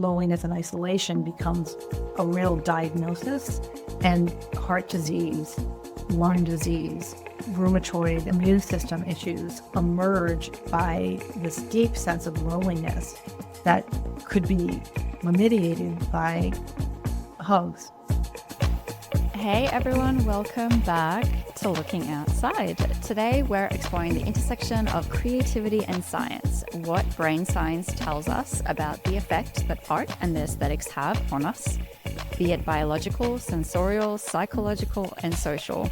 loneliness and isolation becomes a real diagnosis, and heart disease, lung disease, rheumatoid immune system issues emerge by this deep sense of loneliness that could be remediated by hugs. Hey everyone, welcome back to Looking Outside. Today we're exploring the intersection of creativity and science, what brain science tells us about the effect that art and the aesthetics have on us, be it biological, sensorial, psychological, and social.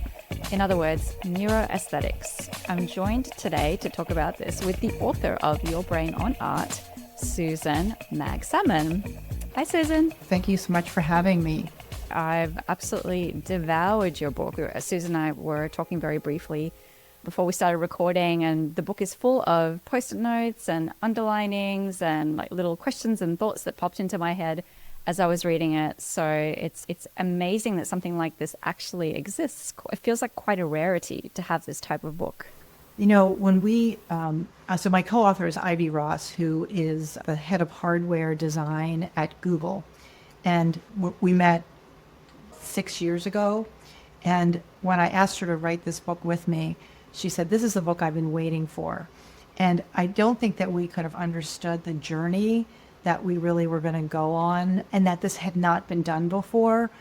In other words, neuroaesthetics. I'm joined today to talk about this with the author of Your Brain on Art, Susan Magsamen. Hi, Susan. Thank you so much for having me. I've absolutely devoured your book. Susan and I were talking very briefly before we started recording, and the book is full of post-it notes and underlinings and like little questions and thoughts that popped into my head as I was reading it. So it's amazing that something like this actually exists. It feels like quite a rarity to have this type of book. You know, when we, so my co-author is Ivy Ross, who is the head of hardware design at Google. And we met 6 years ago. And when I asked her to write this book with me, she said, this is the book I've been waiting for. And I don't think that we could have understood the journey that we really were going to go on, and that this had not been done before.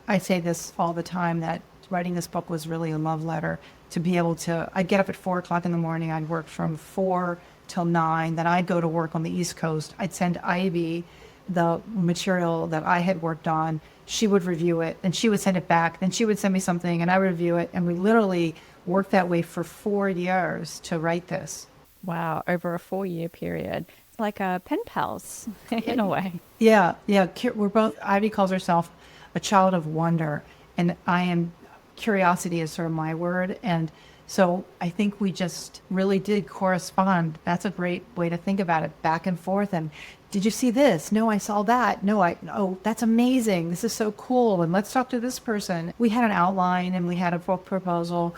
I say this all the time, that writing this book was really a love letter to be able to, I'd get up at 4 o'clock in the morning, I'd work from 4 till 9, then I'd go to work on the East Coast. I'd send Ivy the material that I had worked on. She would review it and she would send it back. Then she would send me something and I would review it. And we literally worked that way for 4 years to write this. Wow, over a 4-year period. It's like a pen pals in a way. Yeah. We're both, Ivy calls herself a child of wonder. And curiosity is sort of my word. And so I think we just really did correspond. That's a great way to think about it, back and forth. And did you see this? No, I saw that. Oh, that's amazing. This is so cool. And let's talk to this person. We had an outline and we had a book proposal.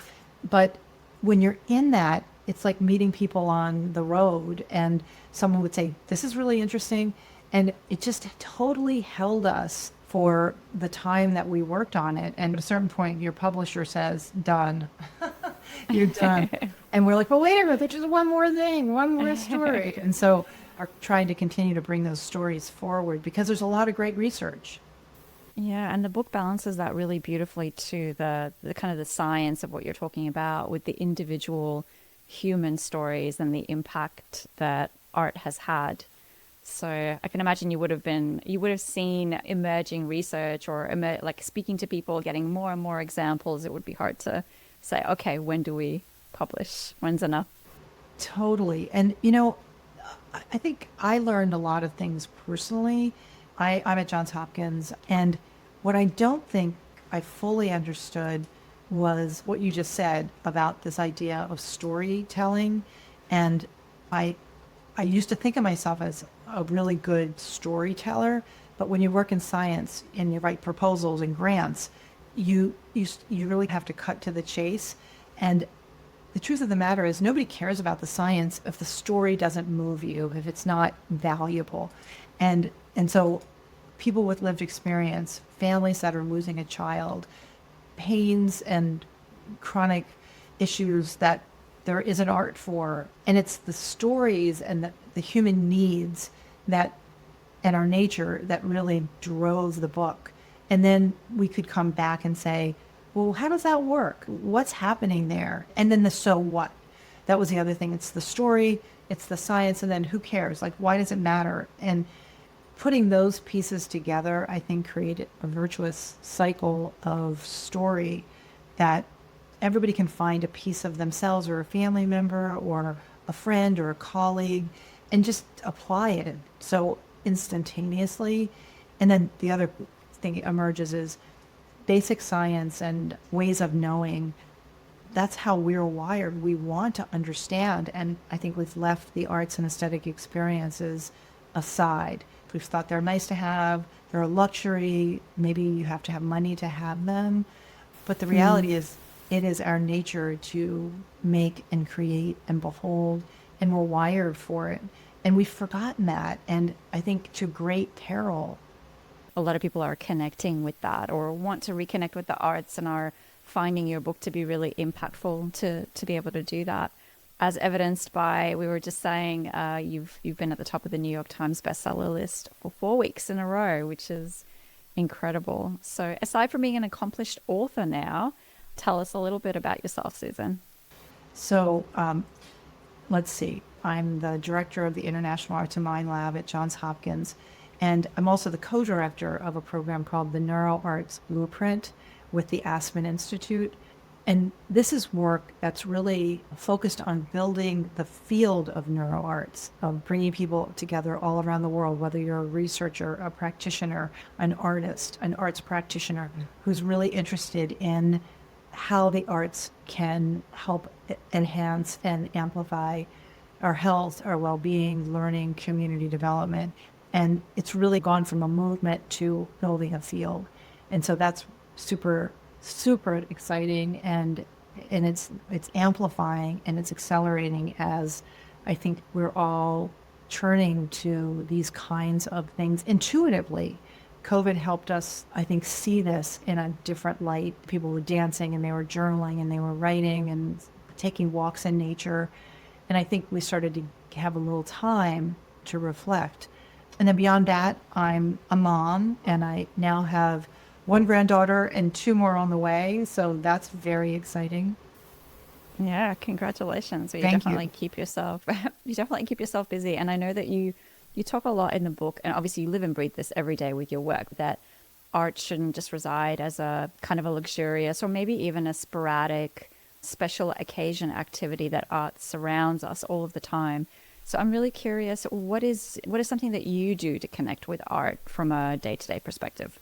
But when you're in that, it's like meeting people on the road and someone would say, this is really interesting. And it just totally held us for the time that we worked on it. And at a certain point, your publisher says, done. You're done. And we're like, well, wait a minute, there's just one more thing, one more story. And so are trying to continue to bring those stories forward because there's a lot of great research. Yeah, and the book balances that really beautifully to the kind of the science of what you're talking about with the individual human stories and the impact that art has had. So I can imagine you would have seen emerging research or like speaking to people, getting more and more examples. It would be hard to say, okay, when do we publish? When's enough? Totally. And, you know, I think I learned a lot of things personally. I'm at Johns Hopkins, and what I don't think I fully understood was what you just said about this idea of storytelling. And I used to think of myself as a really good storyteller, but when you work in science and you write proposals and grants, you really have to cut to the chase. And the truth of the matter is nobody cares about the science if the story doesn't move you, if it's not valuable. And so people with lived experience, families that are losing a child, pains and chronic issues that there isn't art for. And it's the stories and the human needs that and our nature that really drove the book. And then we could come back and say, well, how does that work? What's happening there? And then the so what? That was the other thing. It's the story, it's the science, and then who cares? Like, why does it matter? And putting those pieces together, I think, created a virtuous cycle of story that everybody can find a piece of themselves or a family member or a friend or a colleague and just apply it so instantaneously. And then the other thing emerges is basic science and ways of knowing. That's how we're wired. We want to understand. And I think we've left the arts and aesthetic experiences aside. We've thought they're nice to have, they're a luxury, maybe you have to have money to have them. But the reality is, it is our nature to make and create and behold, and we're wired for it. And we've forgotten that. And I think to great peril. A lot of people are connecting with that or want to reconnect with the arts and are finding your book to be really impactful to be able to do that. As evidenced by, we were just saying, you've been at the top of the New York Times bestseller list for 4 weeks in a row, which is incredible. So aside from being an accomplished author now, tell us a little bit about yourself, Susan. So let's see. I'm the director of the International Arts and Mind Lab at Johns Hopkins. And I'm also the co-director of a program called the Neuroarts Blueprint with the Aspen Institute. And this is work that's really focused on building the field of neuroarts, of bringing people together all around the world, whether you're a researcher, a practitioner, an artist, an arts practitioner who's really interested in how the arts can help enhance and amplify our health, our well-being, learning, community development. And it's really gone from a movement to building a field. And so that's super exciting, and it's amplifying and it's accelerating as I think we're all turning to these kinds of things intuitively. COVID helped us, I think, see this in a different light. People were dancing and they were journaling and they were writing and taking walks in nature. And I think we started to have a little time to reflect. And then beyond that, I'm a mom, and I now have 1 granddaughter and 2 more on the way. So that's very exciting. Yeah, congratulations. You Thank definitely you. keep yourself you definitely keep yourself busy. And I know that you talk a lot in the book, and obviously you live and breathe this every day with your work, that art shouldn't just reside as a kind of a luxurious or maybe even a sporadic special occasion activity, that art surrounds us all of the time. So I'm really curious, what is something that you do to connect with art from a day-to-day perspective?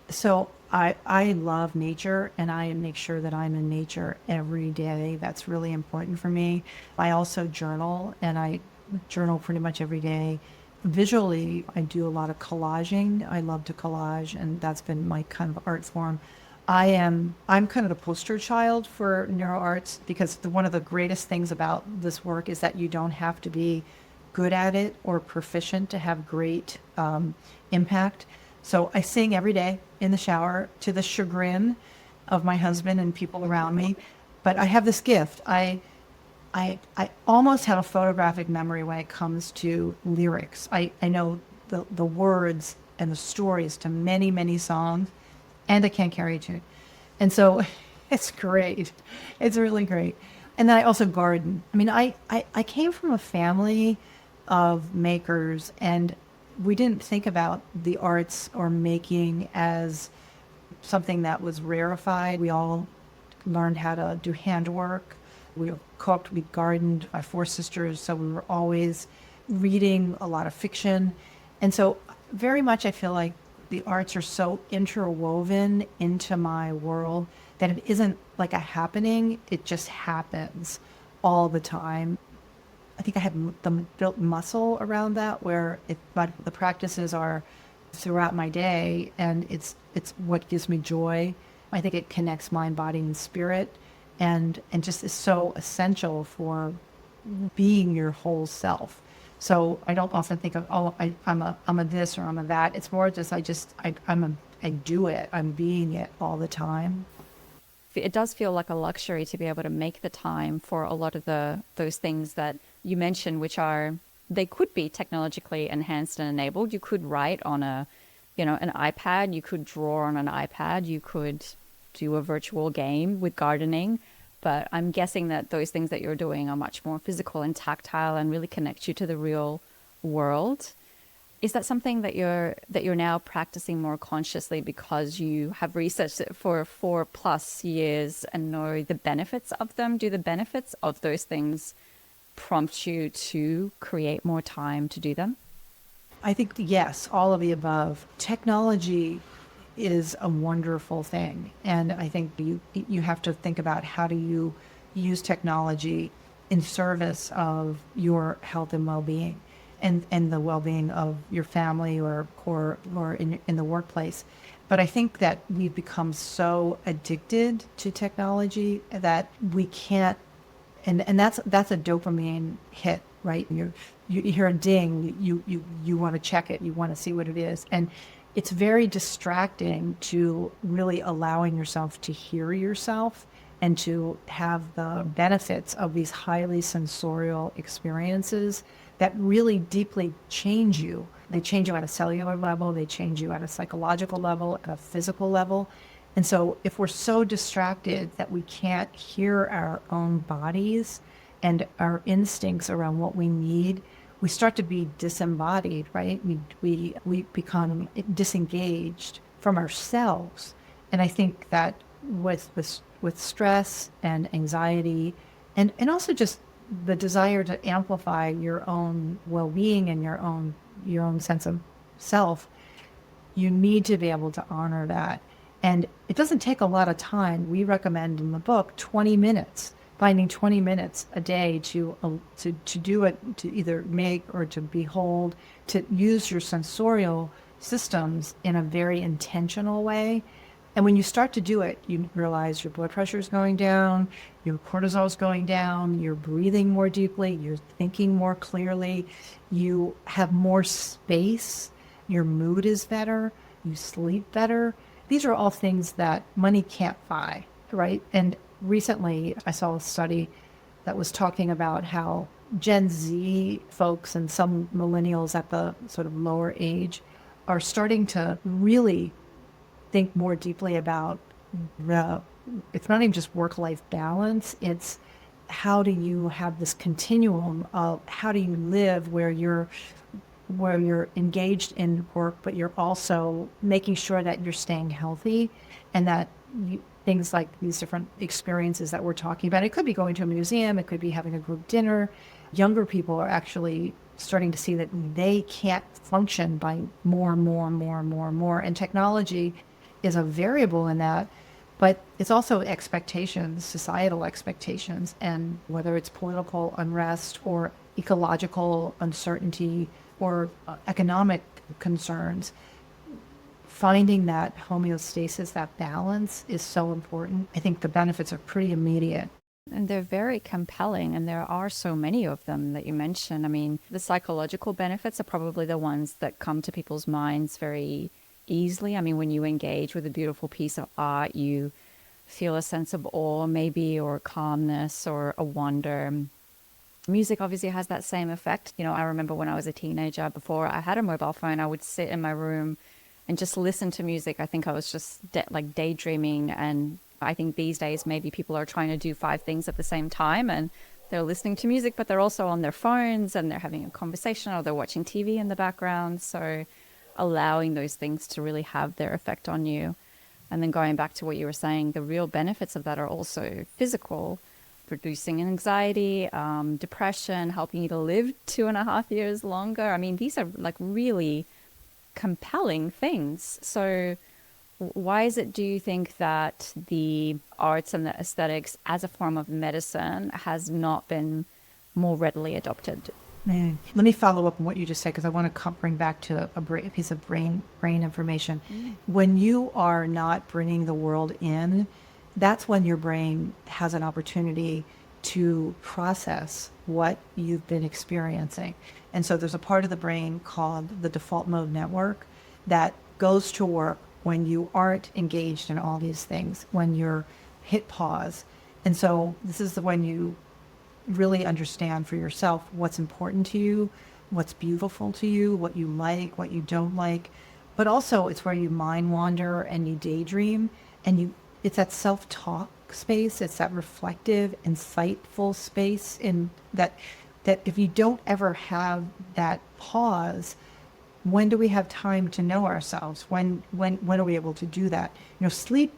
So I love nature, and I make sure that I'm in nature every day. That's really important for me. I also journal, and I journal pretty much every day. Visually, I do a lot of collaging. I love to collage, and that's been my kind of art form. I'm kind of the poster child for neuroarts, because one of the greatest things about this work is that you don't have to be good at it or proficient to have great impact. So I sing every day in the shower, to the chagrin of my husband and people around me. But I have this gift. I almost have a photographic memory when it comes to lyrics. I know the words and the stories to many, many songs, and I can't carry a tune. And so it's great. It's really great. And then I also garden. I mean, I came from a family of makers, and we didn't think about the arts or making as something that was rarefied. We all learned how to do handwork. We cooked, we gardened, my 4 sisters, so we were always reading a lot of fiction. And so very much I feel like the arts are so interwoven into my world that it isn't like a happening, it just happens all the time. I think I have the built muscle around that, where but the practices are throughout my day, and it's what gives me joy. I think it connects mind, body, and spirit, and just is so essential for being your whole self. So I don't often think of, oh, I'm a this or I'm a that. It's more just I do it. I'm being it all the time. It does feel like a luxury to be able to make the time for a lot of those things that you mentioned, which are, they could be technologically enhanced and enabled. You could write on an iPad, you could draw on an iPad, you could do a virtual game with gardening. But I'm guessing that those things that you're doing are much more physical and tactile and really connect you to the real world. Is that something that you're now practicing more consciously because you have researched it for 4+ years and know the benefits of them? Do the benefits of those things prompt you to create more time to do them? I think yes, all of the above. Technology is a wonderful thing, and I think you have to think about how do you use technology in service of your health and well-being, and the well-being of your family or in the workplace. But I think that we've become so addicted to technology that we can't, and that's a dopamine hit right? You hear a ding, you want to check it, you want to see what it is. And it's very distracting to really allowing yourself to hear yourself and to have the benefits of these highly sensorial experiences that really deeply change you. They change you at a cellular level, they change you at a psychological level, at a physical level. And so if we're so distracted that we can't hear our own bodies and our instincts around what we need, we start to be disembodied, right? We become disengaged from ourselves. And I think that with stress and anxiety and also just the desire to amplify your own well-being and your own sense of self, you need to be able to honor that. And it doesn't take a lot of time. We recommend in the book 20 minutes, finding 20 minutes a day to do it, to either make or to behold, to use your sensorial systems in a very intentional way. And when you start to do it, you realize your blood pressure is going down, your cortisol is going down, you're breathing more deeply, you're thinking more clearly, you have more space, your mood is better, you sleep better. These are all things that money can't buy, right? And recently I saw a study that was talking about how Gen Z folks and some millennials at the sort of lower age are starting to really think more deeply about it's not even just work-life balance, it's how do you have this continuum of how do you live where you're engaged in work, but you're also making sure that you're staying healthy and that things like these different experiences that we're talking about, it could be going to a museum, it could be having a group dinner. Younger people are actually starting to see that they can't function by more and more and more and more and more. And technology is a variable in that, but it's also expectations, societal expectations, and whether it's political unrest or ecological uncertainty or economic concerns, finding that homeostasis, that balance is so important. I think the benefits are pretty immediate. And they're very compelling, and there are so many of them that you mentioned. I mean, the psychological benefits are probably the ones that come to people's minds very easily. I mean, when you engage with a beautiful piece of art, you feel a sense of awe, maybe, or calmness, or a wonder. Music obviously has that same effect. You know, I remember when I was a teenager, before I had a mobile phone, I would sit in my room and just listen to music. I think I was just like daydreaming. And I think these days maybe people are trying to do 5 things at the same time, and they're listening to music, but they're also on their phones and they're having a conversation or they're watching TV in the background. So allowing those things to really have their effect on you. And then going back to what you were saying, the real benefits of that are also physical, reducing anxiety, depression, helping you to live 2.5 years longer. I mean, these are like really compelling things. So why is it, do you think, that the arts and the aesthetics as a form of medicine has not been more readily adopted? Man, let me follow up on what you just said, because I want to bring back to a piece of brain information. When you are not bringing the world in, that's when your brain has an opportunity to process what you've been experiencing. And so there's a part of the brain called the default mode network that goes to work when you aren't engaged in all these things, when you're hit pause. And so this is when you really understand for yourself what's important to you, what's beautiful to you, what you like, what you don't like. But also it's where you mind wander and you daydream, and it's that self-talk space, it's that reflective, insightful space in that if you don't ever have that pause, when do we have time to know ourselves? When are we able to do that? You know, sleep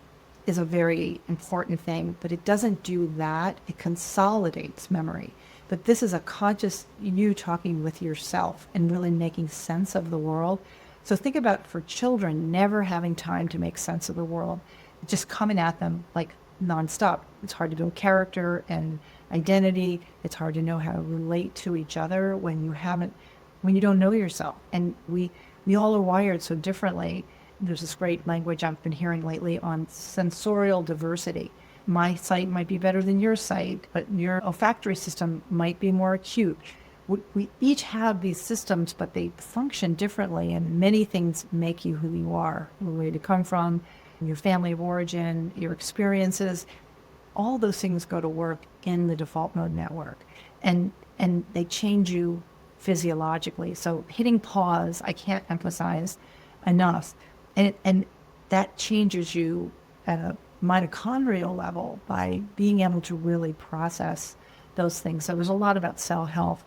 is a very important thing, but it doesn't do that. It consolidates memory. But this is a conscious you talking with yourself and really making sense of the world. So think about, for children, never having time to make sense of the world, just coming at them like nonstop. It's hard to build character and identity. It's hard to know how to relate to each other when you don't know yourself. And we all are wired so differently. There's this great language I've been hearing lately on sensorial diversity. My sight might be better than your sight, but your olfactory system might be more acute. we each have these systems, but they function differently, and many things make you who you are, where you come from, your family of origin, your experiences. All those things go to work in the default mode network, and they change you physiologically. So hitting pause, I can't emphasize enough, and that changes you at a mitochondrial level by being able to really process those things. So there's a lot about cell health.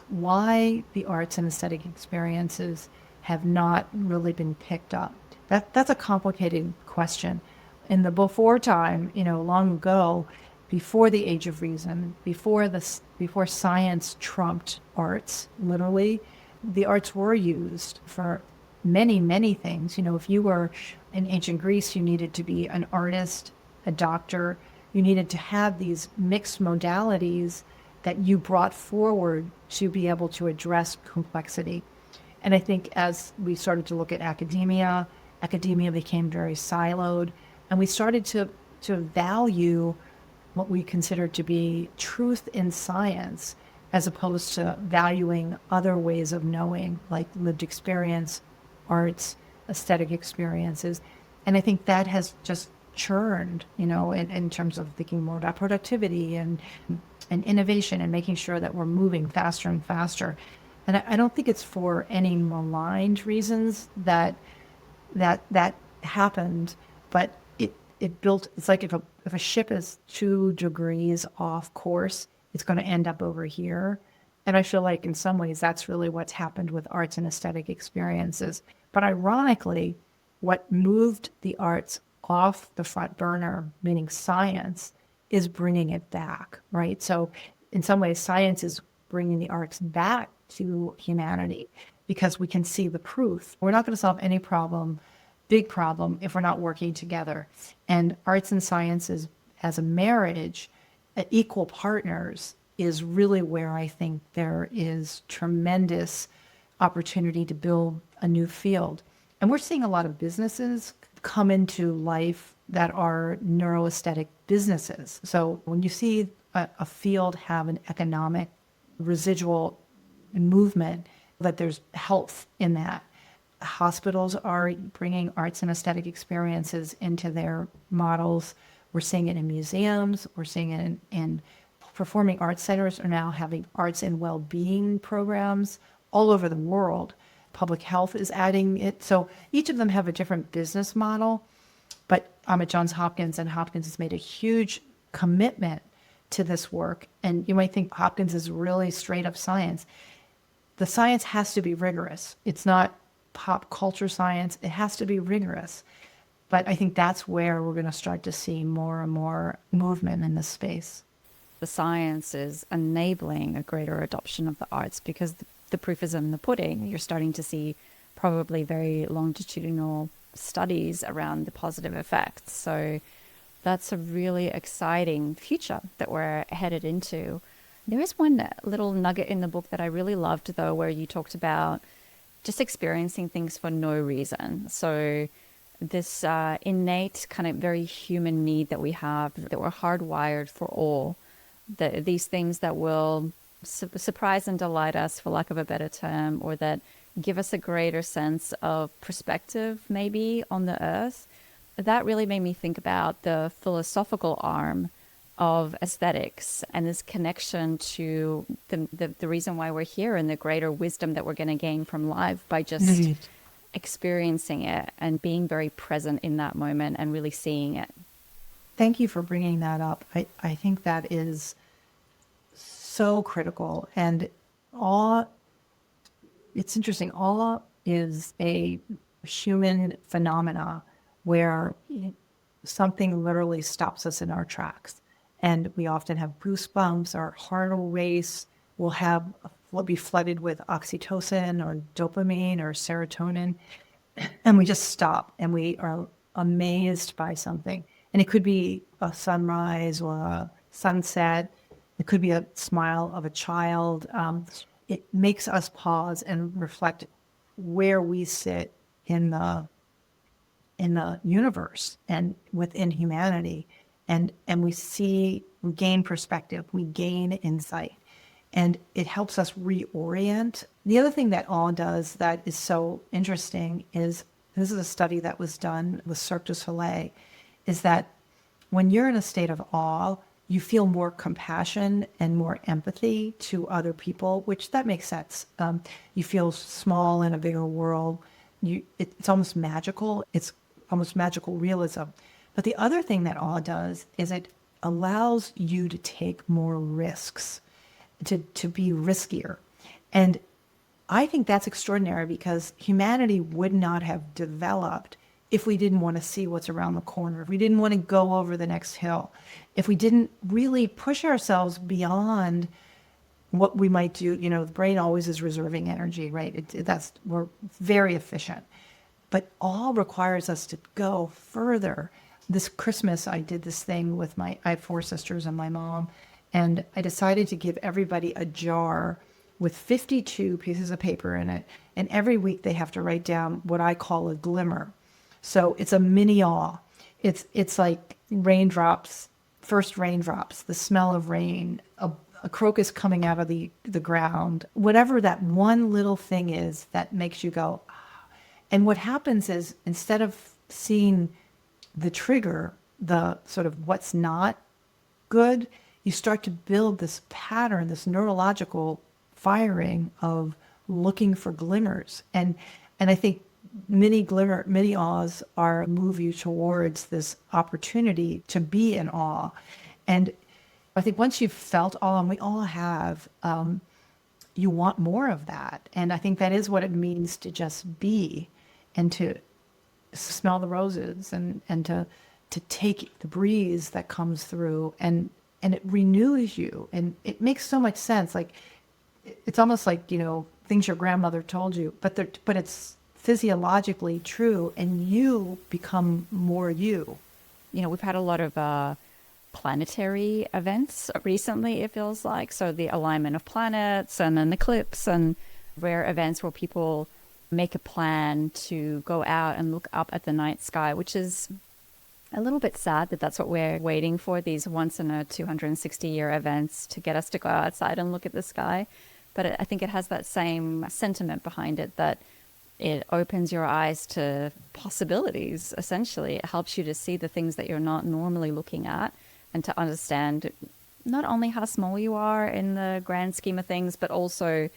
Why the arts and aesthetic experiences have not really been picked up. That's a complicated question. In the before time, long ago, before the age of reason, before science trumped arts, literally, the arts were used for many, many things. If you were in ancient Greece, you needed to be an artist, a doctor. You needed to have these mixed modalities that you brought forward to be able to address complexity. And I think as we started to look at academia became very siloed, and we started to value what we consider to be truth in science, as opposed to valuing other ways of knowing, like lived experience, arts, aesthetic experiences. And I think that has just churned, in terms of thinking more about productivity and innovation, and making sure that we're moving faster and faster. And I don't think it's for any maligned reasons that happened, but it built. It's like if a ship is 2 degrees off course, it's going to end up over here. And I feel like in some ways that's really what's happened with arts and aesthetic experiences. But ironically, what moved the arts off the front burner, meaning science, is bringing it back, right? So in some ways, science is bringing the arts back to humanity because we can see the proof. We're not going to solve any big problem, if we're not working together. And arts and sciences as a marriage, equal partners, is really where I think there is tremendous opportunity to build a new field. And we're seeing a lot of businesses come into life that are neuroaesthetic businesses. So when you see a field have an economic residual movement, that there's health in that. Hospitals are bringing arts and aesthetic experiences into their models. We're seeing it in museums. We're seeing it in performing arts centers are now having arts and well-being programs all over the world. Public health is adding it. So each of them have a different business model. But I'm at Johns Hopkins, and Hopkins has made a huge commitment to this work. And you might think Hopkins is really straight up science. The science has to be rigorous. It's not pop culture science. It has to be rigorous. But I think that's where we're going to start to see more and more movement in this space. The science is enabling a greater adoption of the arts because the proof is in the pudding. You're starting to see probably very longitudinal studies around the positive effects. So that's a really exciting future that we're headed into. There is one little nugget in the book that I really loved, though, where you talked about just experiencing things for no reason. So this innate kind of very human need that we have, that we're hardwired for awe, these things that will surprise and delight us, for lack of a better term, or that give us a greater sense of perspective maybe on the earth. That really made me think about the philosophical arm of aesthetics and this connection to the reason why we're here and the greater wisdom that we're going to gain from life by just experiencing it and being very present in that moment and really seeing it. Thank you for bringing that up. I think that is so critical. And awe, it's interesting, awe is a human phenomena where something literally stops us in our tracks. And we often have goosebumps, our heart will race, we'll be flooded with oxytocin or dopamine or serotonin, and we just stop and we are amazed by something. And it could be a sunrise or a sunset. It could be a smile of a child. It makes us pause and reflect where we sit in the universe and within humanity. And we gain perspective, we gain insight. and it helps us reorient. The other thing that awe does that is so interesting is, this is a study that was done with Cirque du Soleil, is that when you're in a state of awe, you feel more compassion and more empathy to other people, which that makes sense. You feel small in a bigger world. It's almost magical. It's almost magical realism. But the other thing that awe does is it allows you to take more risks, to be riskier. And I think that's extraordinary, because humanity would not have developed if we didn't want to see what's around the corner, if we didn't want to go over the next hill, if we didn't really push ourselves beyond what we might do. You know, the brain always is reserving energy, right? We're very efficient. But all requires us to go further. This Christmas, I did this thing with I have 4 sisters and my mom, and I decided to give everybody a jar with 52 pieces of paper in it. And every week they have to write down what I call a glimmer. So it's a mini awe. It's like raindrops, first raindrops, the smell of rain, a crocus coming out of the ground, whatever that one little thing is that makes you go, ah. And what happens is, instead of seeing the trigger, the sort of what's not good, you start to build this pattern, this neurological firing of looking for glimmers. And I think many awes move you towards this opportunity to be in awe. And I think once you've felt awe, and we all have, you want more of that. And I think that is what it means to just be, and to smell the roses, and to take the breeze that comes through, and it renews you. And it makes so much sense. Like, it's almost like, things your grandmother told you, but it's physiologically true, and you become more you. We've had a lot of planetary events recently, it feels like. So the alignment of planets and an eclipse, and rare events where people make a plan to go out and look up at the night sky, which is a little bit sad that that's what we're waiting for, these once in a 260-year events to get us to go outside and look at the sky. But I think it has that same sentiment behind it, that it opens your eyes to possibilities, essentially. It helps you to see the things that you're not normally looking at, and to understand not only how small you are in the grand scheme of things, but also,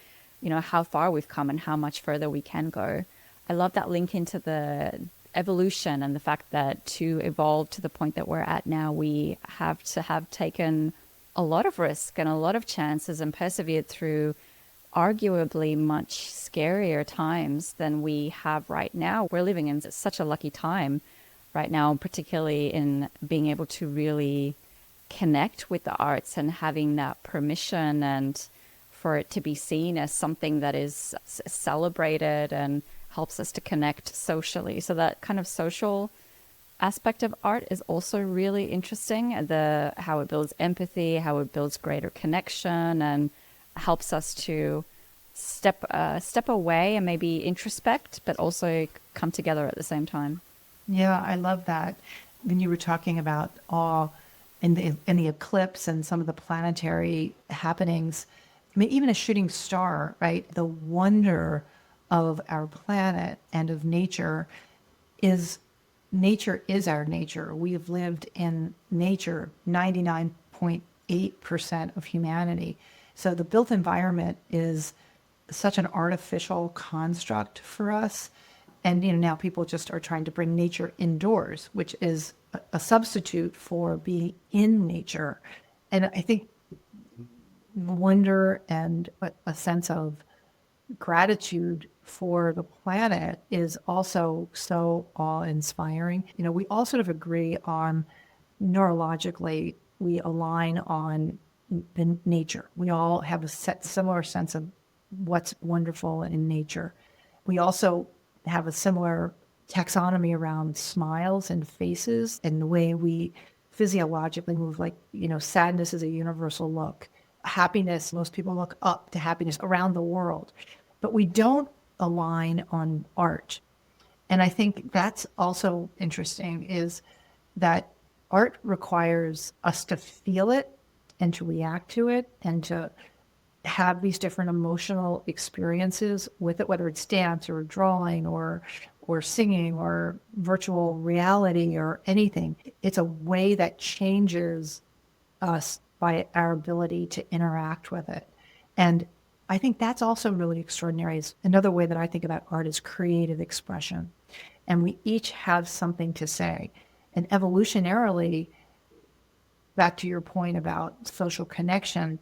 how far we've come and how much further we can go. I love that link into the evolution, and the fact that to evolve to the point that we're at now, we have to have taken a lot of risk and a lot of chances and persevered through arguably much scarier times than we have right now. We're living in such a lucky time right now, particularly in being able to really connect with the arts and having that permission, and for it to be seen as something that is celebrated and helps us to connect socially. So that kind of social aspect of art is also really interesting. How it builds empathy, how it builds greater connection, and helps us to step away and maybe introspect, but also come together at the same time. Yeah, I love that. When you were talking about awe and the eclipse and some of the planetary happenings, I mean, even a shooting star, right? The wonder of our planet and of nature is our nature. We have lived in nature 99.8% of humanity. So the built environment is such an artificial construct for us. And now people just are trying to bring nature indoors, which is a substitute for being in nature. And I think wonder and a sense of gratitude for the planet is also so awe-inspiring. We all sort of agree on, neurologically, we align on nature. We all have a similar sense of what's wonderful in nature. We also have a similar taxonomy around smiles and faces, and the way we physiologically move. Like, sadness is a universal look. Happiness, most people look up to happiness around the world. But we don't align on art. And I think that's also interesting, is that art requires us to feel it and to react to it and to have these different emotional experiences with it, whether it's dance or drawing or singing or virtual reality or anything. It's a way that changes us by our ability to interact with it. And I think that's also really extraordinary. Is another way that I think about art is creative expression. And we each have something to say. And evolutionarily, back to your point about social connection,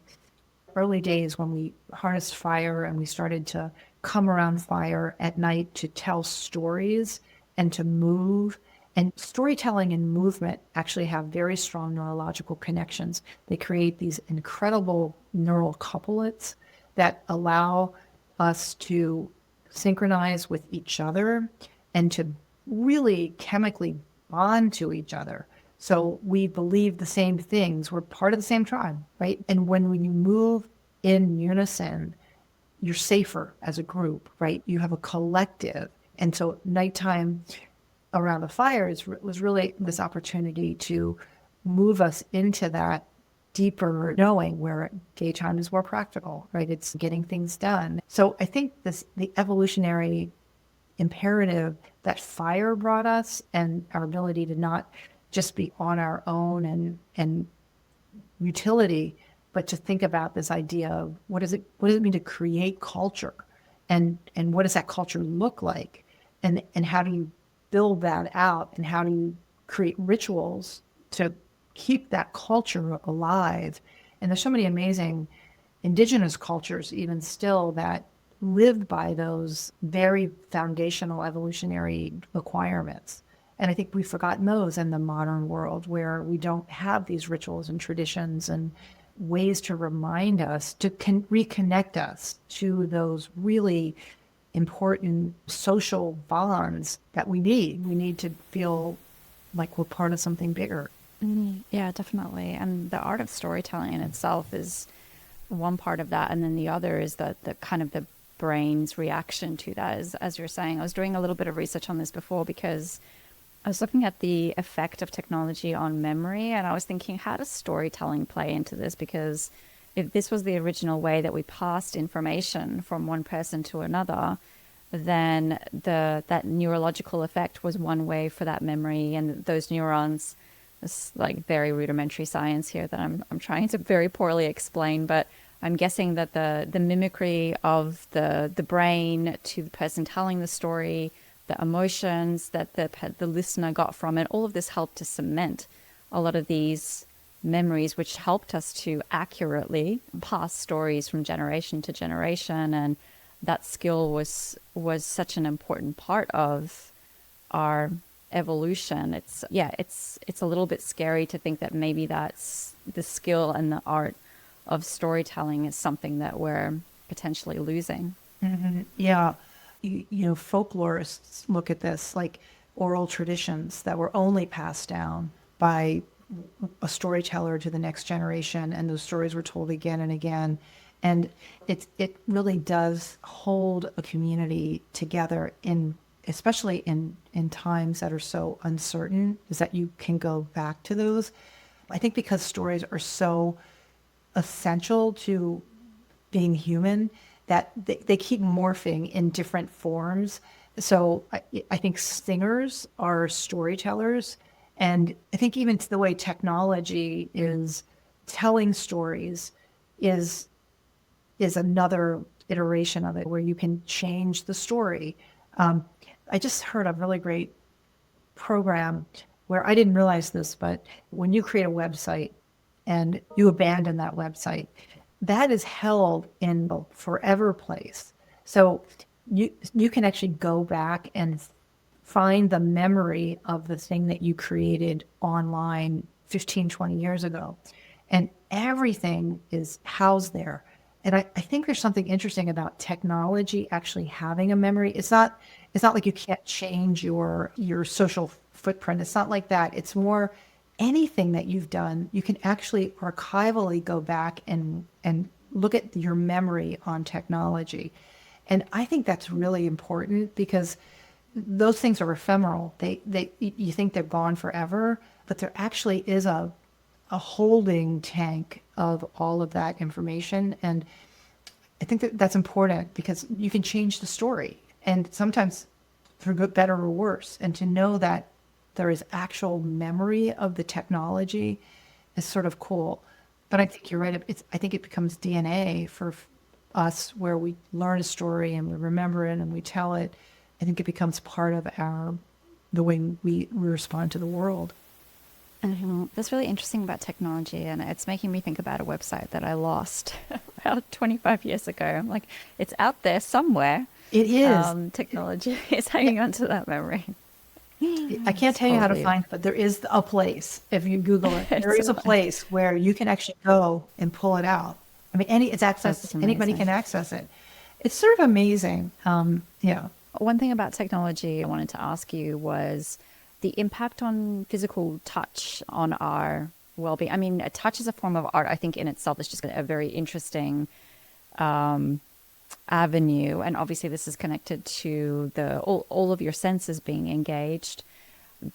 early days when we harnessed fire and we started to come around fire at night to tell stories and to move. And storytelling and movement actually have very strong neurological connections. They create these incredible neural couplets that allow us to synchronize with each other and to really chemically bond to each other. So we believe the same things. We're part of the same tribe, right? And when you move in unison, you're safer as a group, right? You have a collective. And so nighttime around the fire was really this opportunity to move us into that deeper knowing where daytime is more practical, right? It's getting things done. So I think the evolutionary imperative that fire brought us and our ability to not just be on our own and utility, but to think about this idea of what does it mean to create culture, and what does that culture look like, and how do you build that out, and how do you create rituals to keep that culture alive. And there's so many amazing indigenous cultures even still that lived by those very foundational evolutionary requirements. And I think we've forgotten those in the modern world where we don't have these rituals and traditions and ways to remind us, to reconnect us to those really important social bonds that we need. We need to feel like we're part of something bigger. Yeah, definitely. And the art of storytelling in itself is one part of that. And then the other is the kind of the brain's reaction to that. As you're saying, I was doing a little bit of research on this before because I was looking at the effect of technology on memory, and I was thinking, how does storytelling play into this? Because if this was the original way that we passed information from one person to another, then that neurological effect was one way for that memory, and those neurons, this like very rudimentary science here that I'm trying to very poorly explain, but I'm guessing that the mimicry of the brain to the person telling the story, the emotions that the listener got from it, all of this helped to cement a lot of these memories, which helped us to accurately pass stories from generation to generation. And that skill was such an important part of our evolution. It's a little bit scary to think that maybe that's the skill and the art of storytelling is something that we're potentially losing. Mm-hmm. Yeah. Folklorists look at this like oral traditions that were only passed down by a storyteller to the next generation, and those stories were told again and again. And it really does hold a community together, especially in times that are so uncertain, is that you can go back to those. I think because stories are so essential to being human, that they keep morphing in different forms. So I think singers are storytellers. And I think even to the way technology is telling stories is another iteration of it where you can change the story. I just heard a really great program where I didn't realize this, but when you create a website and you abandon that website, that is held in the forever place. So you can actually go back and find the memory of the thing that you created online 15, 20 years ago. And everything is housed there. And I think there's something interesting about technology actually having a memory. It's not like you can't change your social footprint. It's not like that. It's more anything that you've done, you can actually archivally go back and look at your memory on technology. And I think that's really important because those things are ephemeral. You think they're gone forever, but there actually is a holding tank of all of that information. And I think that that's important because you can change the story, and sometimes for good, better or worse. And to know that there is actual memory of the technology is sort of cool. But I think you're right. I think it becomes DNA for us, where we learn a story and we remember it and we tell it. I think it becomes part of the way we respond to the world. That's really interesting about technology, and it's making me think about a website that I lost about 25 years ago. I'm like, it's out there somewhere. It is. Technology is hanging on to that memory. I can't tell you how to find it, but there is a place. If you Google it, there is a place where you can actually go and pull it out. I mean, it's access. Anybody can access it. It's sort of amazing. Yeah. One thing about technology I wanted to ask you was the impact on physical touch on our well-being. I mean, touch is a form of art. I think in itself is just a very interesting avenue, and obviously this is connected to all of your senses being engaged,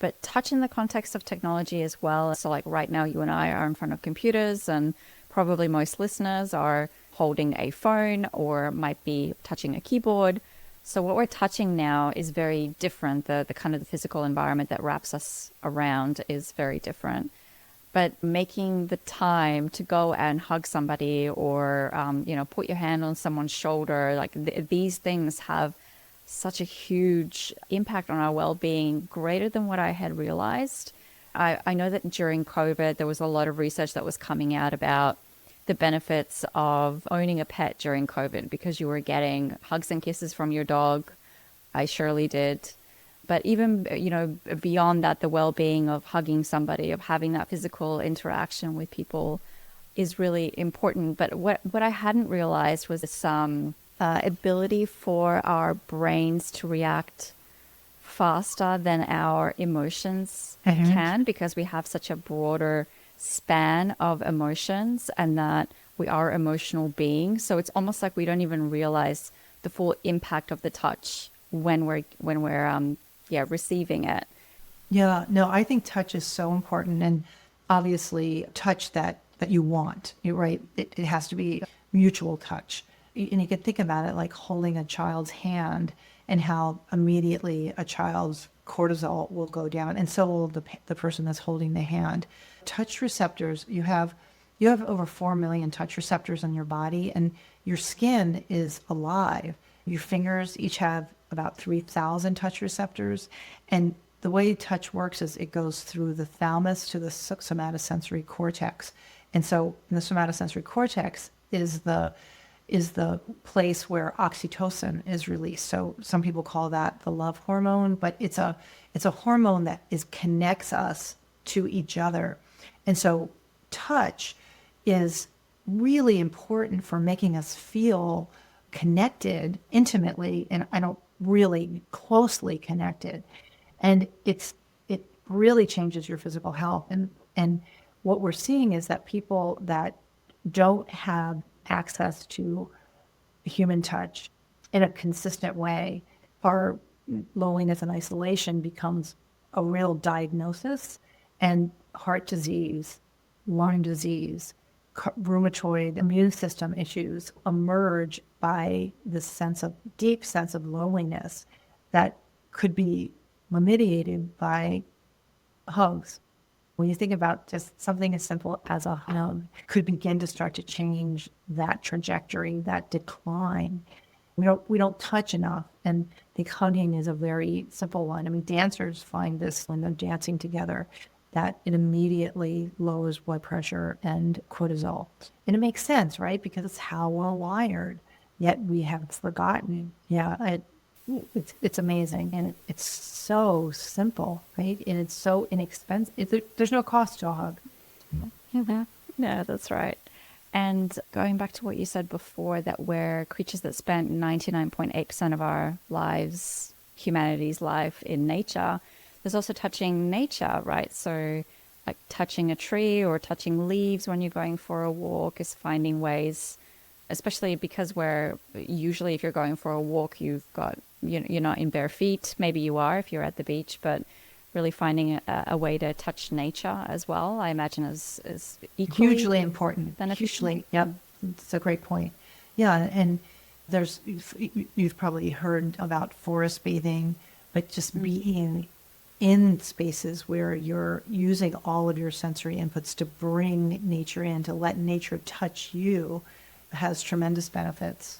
but touch in the context of technology as well. So like right now you and I are in front of computers, and probably most listeners are holding a phone or might be touching a keyboard. So what we're touching now is very different. The kind of the physical environment that wraps us around is very different. But making the time to go and hug somebody or, put your hand on someone's shoulder, like these things have such a huge impact on our well-being, greater than what I had realized. I know that during COVID, there was a lot of research that was coming out about the benefits of owning a pet during COVID, because you were getting hugs and kisses from your dog. I surely did. But even, beyond that, the well-being of hugging somebody, of having that physical interaction with people is really important. But what I hadn't realized was some ability for our brains to react faster than our emotions can, because we have such a broader span of emotions, and that we are emotional beings. So it's almost like we don't even realize the full impact of the touch when we're receiving it. Yeah, no, I think touch is so important, and obviously touch that you want. You're right. It has to be mutual touch. And you can think about it like holding a child's hand, and how immediately a child's cortisol will go down, and so will the person that's holding the hand. Touch receptors, you have over 4 million touch receptors on your body, and your skin is alive. Your fingers each have about 3,000 touch receptors, and the way touch works is it goes through the thalamus to the somatosensory cortex. And so in the somatosensory cortex is the place where oxytocin is released. So some people call that the love hormone, but it's a hormone that connects us to each other. And so touch is really important for making us feel connected intimately, and I don't really closely connected. And it really changes your physical health. And what we're seeing is that people that don't have access to human touch in a consistent way, our loneliness and isolation becomes a real diagnosis, and heart disease, lung disease, rheumatoid immune system issues emerge by this deep sense of loneliness that could be remediated by hugs. When you think about just something as simple as a hug could begin to start to change that trajectory, that decline. We don't touch enough, and I think hugging is a very simple one. I mean, dancers find this when they're dancing together, that it immediately lowers blood pressure and cortisol. And it makes sense, right? Because it's how we're wired, yet we have forgotten. Yeah, it's amazing, and it's so simple, right? And it's so inexpensive. There's no cost to a hug. Mm-hmm. No, that's right. And going back to what you said before, that we're creatures that spent 99.8% of our lives, humanity's life, in nature, there's also touching nature, right? So like touching a tree or touching leaves when you're going for a walk is finding ways, especially because usually if you're going for a walk, you're not in bare feet. Maybe you are if you're at the beach, but really finding a way to touch nature as well, I imagine is equally hugely important. Beneficial. Hugely, yep. It's a great point. Yeah, and you've probably heard about forest bathing, but just being in spaces where you're using all of your sensory inputs to bring nature in, to let nature touch you, has tremendous benefits.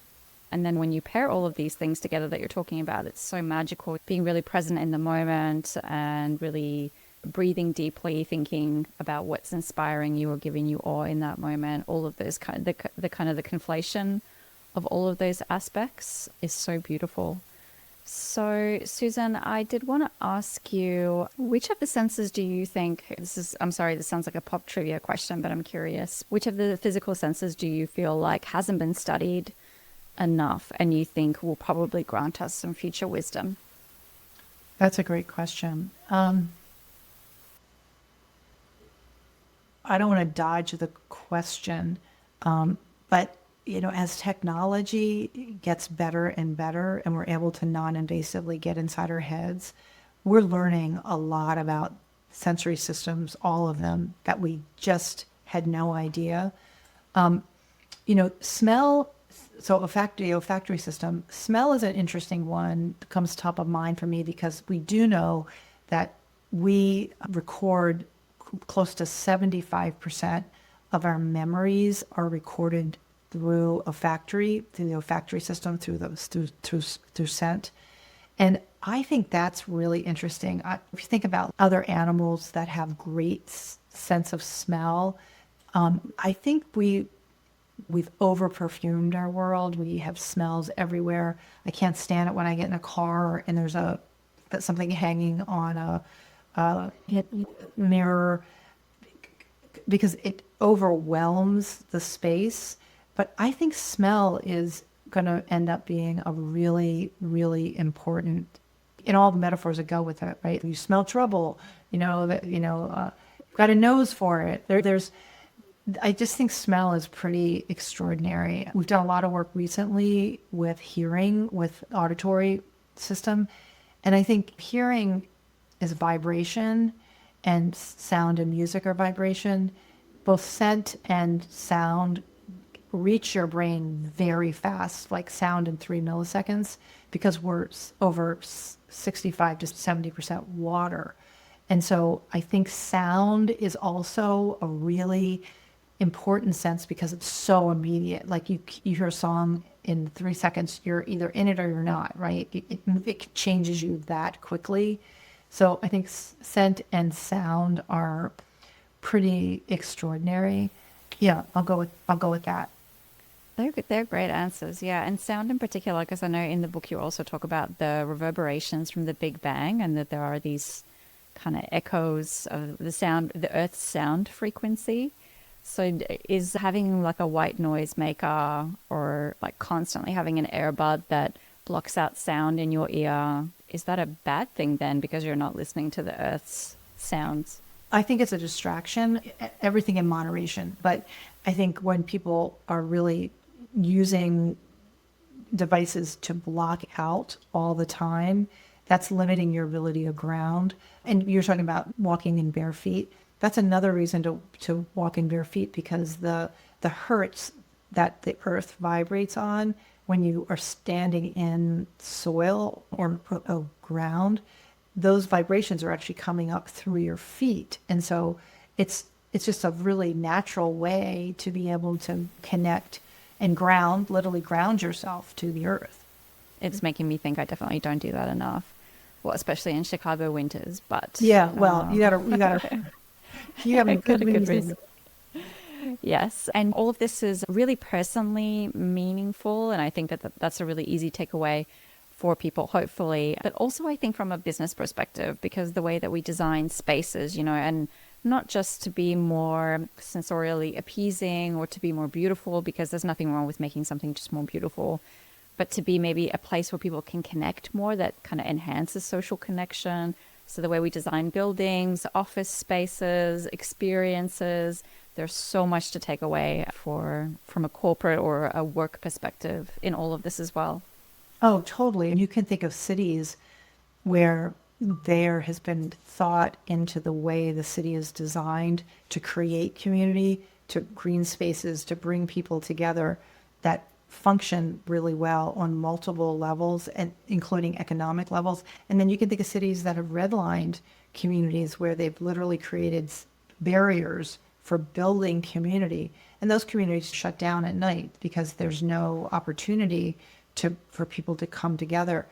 And then when you pair all of these things together that you're talking about, it's so magical. Being really present in the moment and really breathing deeply, thinking about what's inspiring you or giving you awe in that moment. All of those the conflation of all of those aspects is so beautiful. So, Susan, I did want to ask you, which of the senses do you think, I'm sorry, this sounds like a pop trivia question, but I'm curious, which of the physical senses do you feel like hasn't been studied enough and you think will probably grant us some future wisdom? That's a great question. I don't want to dodge the question, but as technology gets better and better, and we're able to non-invasively get inside our heads, we're learning a lot about sensory systems, all of them, that we just had no idea. Smell. So olfactory system, smell is an interesting one that comes top of mind for me because we do know that we record close to 75% of our memories are recorded through the olfactory system, through scent. And I think that's really interesting. If you think about other animals that have great sense of smell, I think we've over perfumed our world. We have smells everywhere. I can't stand it when I get in a car and there's something hanging on a mirror because it overwhelms the space. But I think smell is going to end up being a really, really important in all the metaphors that go with it, right? You smell trouble, got a nose for it. I just think smell is pretty extraordinary. We've done a lot of work recently with hearing, with auditory system. And I think hearing is vibration and sound and music are vibration. Both scent and sound reach your brain very fast, like sound in 3 milliseconds, because we're over 65 to 70% water. And so I think sound is also a really important sense because it's so immediate. Like you hear a song in 3 seconds, you're either in it or you're not, right? It changes you that quickly. So I think scent and sound are pretty extraordinary. Yeah, I'll go with that. They're great answers, yeah. And sound in particular, because I know in the book you also talk about the reverberations from the Big Bang and that there are these kind of echoes of the Earth's sound frequency. So is having like a white noise maker or like constantly having an earbud that blocks out sound in your ear, is that a bad thing then because you're not listening to the Earth's sounds? I think it's a distraction, everything in moderation. But I think when people are really using devices to block out all the time, that's limiting your ability to ground. And you're talking about walking in bare feet. That's another reason to walk in bare feet, because the hertz that the earth vibrates on when you are standing in soil or ground, those vibrations are actually coming up through your feet. And so it's just a really natural way to be able to connect and literally ground yourself to the earth. It's making me think I definitely don't do that enough. Well, especially in Chicago winters, but yeah, well, you have a good reason. Yes, and all of this is really personally meaningful, and I think that's a really easy takeaway for people, hopefully. But also I think from a business perspective, because the way that we design spaces, and not just to be more sensorially appeasing or to be more beautiful, because there's nothing wrong with making something just more beautiful, but to be maybe a place where people can connect more, that kind of enhances social connection. So the way we design buildings, office spaces, experiences, there's so much to take away from a corporate or a work perspective in all of this as well. Oh, totally. And you can think of cities where there has been thought into the way the city is designed to create community, to green spaces, to bring people together, that function really well on multiple levels, and including economic levels. And then you can think of cities that have redlined communities where they've literally created barriers for building community. And those communities shut down at night because there's no opportunity for people to come together.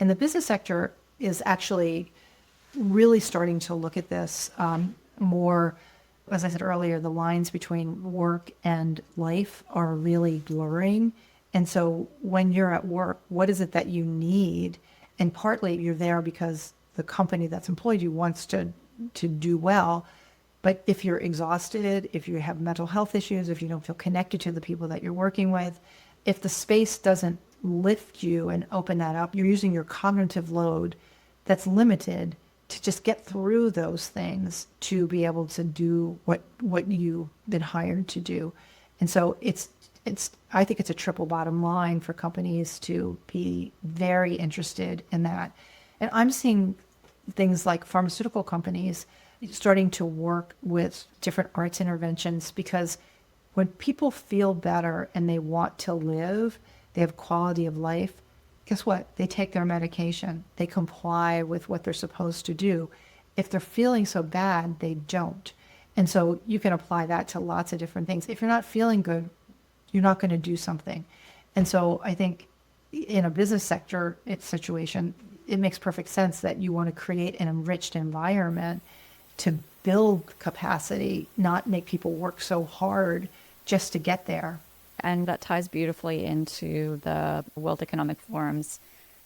And the business sector is actually really starting to look at this more. As I said earlier, the lines between work and life are really blurring. And so when you're at work, what is it that you need? And partly you're there because the company that's employed you wants to do well. But if you're exhausted, if you have mental health issues, if you don't feel connected to the people that you're working with, if the space doesn't lift you and open that up, you're using your cognitive load that's limited to just get through those things to be able to do what you've been hired to do. And so I think it's a triple bottom line for companies to be very interested in that. And I'm seeing things like pharmaceutical companies starting to work with different arts interventions, because when people feel better and they want to live, they have quality of life, guess what? They take their medication. They comply with what they're supposed to do. If they're feeling so bad, they don't. And so you can apply that to lots of different things. If you're not feeling good, you're not going to do something. And so I think in a business sector situation, it makes perfect sense that you want to create an enriched environment to build capacity, not make people work so hard just to get there. And that ties beautifully into the World Economic Forum's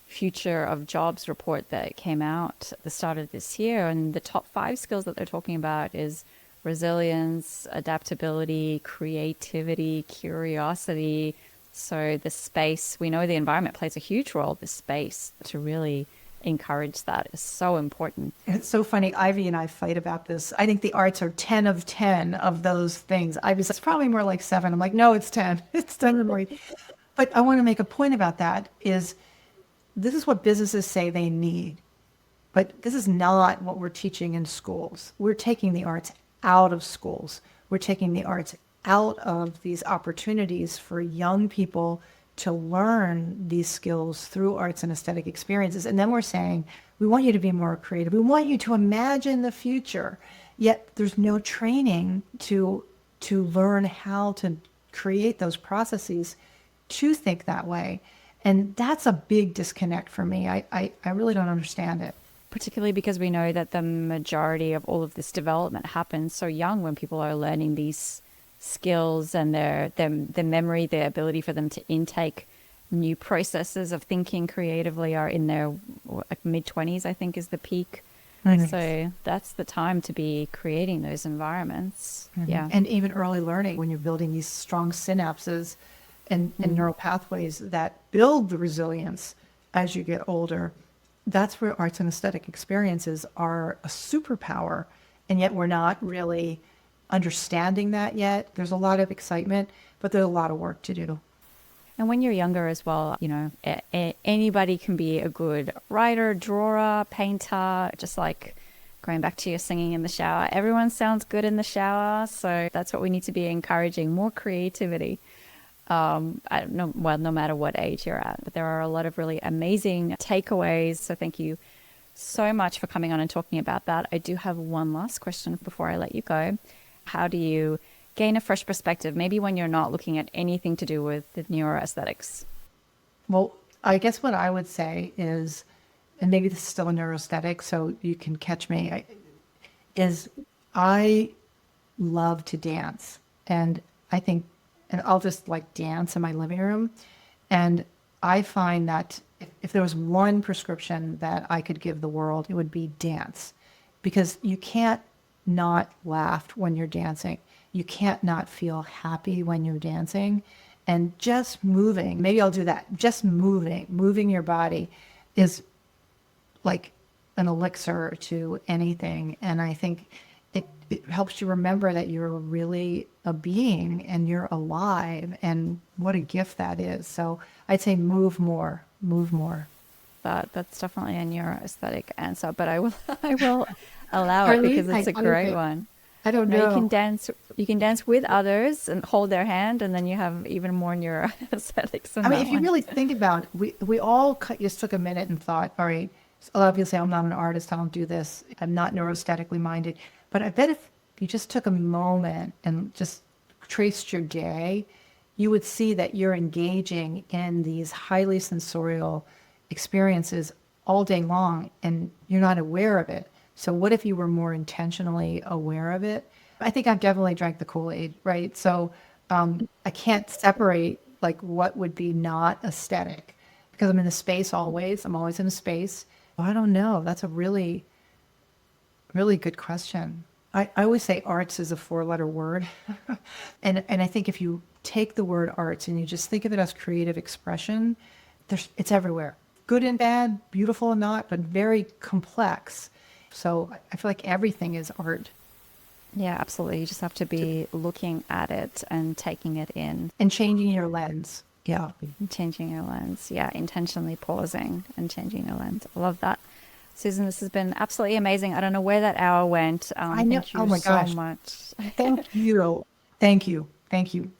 Future of Jobs report that came out at the start of this year. And the top 5 skills that they're talking about is resilience, adaptability, creativity, curiosity. So the space, we know the environment plays a huge role, the space to really encourage that is so important. It's so funny. Ivy and I fight about this. I think the arts are 10 of 10 of those things. Ivy's it's probably more like 7. I'm like, no, it's 10. It's 10 or more. But I want to make a point about that is this is what businesses say they need. But this is not what we're teaching in schools. We're taking the arts out of schools. We're taking the arts out of these opportunities for young people to learn these skills through arts and aesthetic experiences. And then we're saying, we want you to be more creative. We want you to imagine the future. Yet there's no training to learn how to create those processes to think that way. And that's a big disconnect for me. I really don't understand it. Particularly because we know that the majority of all of this development happens so young, when people are learning these skills and their memory, their ability for them to intake new processes of thinking creatively are in their mid-20s, I think is the peak. Mm-hmm. So that's the time to be creating those environments. Mm-hmm. Yeah. And even early learning, when you're building these strong synapses and neural pathways that build the resilience as you get older, that's where arts and aesthetic experiences are a superpower. And yet we're not really understanding that yet. There's a lot of excitement, but there's a lot of work to do. And when you're younger as well, you know, anybody can be a good writer, drawer, painter, just like going back to your singing in the shower. Everyone sounds good in the shower. So that's what we need to be encouraging, more creativity. No matter what age you're at, but there are a lot of really amazing takeaways. So thank you so much for coming on and talking about that. I do have one last question before I let you go. How do you gain a fresh perspective, maybe when you're not looking at anything to do with the neuroaesthetics? Well, I guess what I would say is, and maybe this is still a neuroaesthetic, so you can catch me, I love to dance. And I think, and I'll just like dance in my living room. And I find that if there was one prescription that I could give the world, it would be dance. Because you can't not laugh when you're dancing. You can't not feel happy when you're dancing. And just moving, maybe I'll do that. Just moving your body is like an elixir to anything. And I think it helps you remember that you're really a being and you're alive, and what a gift that is. So I'd say move more. That's definitely a neuroaesthetic answer, but I will allow it because it's a great one. I don't You know, know. you can dance with others and hold their hand, and then you have even more neuroaesthetics I than mean, that if you one. really think about it, we all just took a minute and thought, all right, so obviously I'm not an artist, I don't do this, I'm not neuroaesthetically minded. But I bet if you just took a moment and just traced your day, you would see that you're engaging in these highly sensorial experiences all day long and you're not aware of it. So what if you were more intentionally aware of it? I think I've definitely drank the Kool-Aid, right? So I can't separate like what would be not aesthetic because I'm in a space always. I'm always in a space. I don't know. That's a really, really good question. I always say arts is a four-letter word. And I think if you take the word arts and you just think of it as creative expression, it's everywhere. Good and bad, beautiful and not, but very complex. So I feel like everything is art. Yeah, absolutely. You just have to be looking at it and taking it in, And changing your lens. Yeah. and changing your lens. Yeah, intentionally pausing and changing your lens. I love that. Susan, this has been absolutely amazing. I don't know where that hour went. I know. Thank Oh you my so gosh. much. Thank you. Thank you. Thank you.